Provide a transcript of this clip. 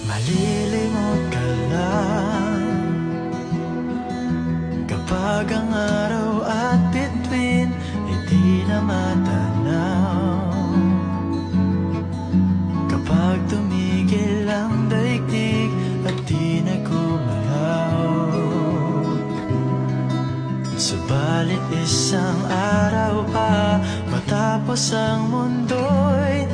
Malilimot ka lang kapag ang araw at bituin ay di na matanaw. Kapag tumigil ang daigdig at di na gumalaw. Subalit isang araw pa matapos ang mundo'y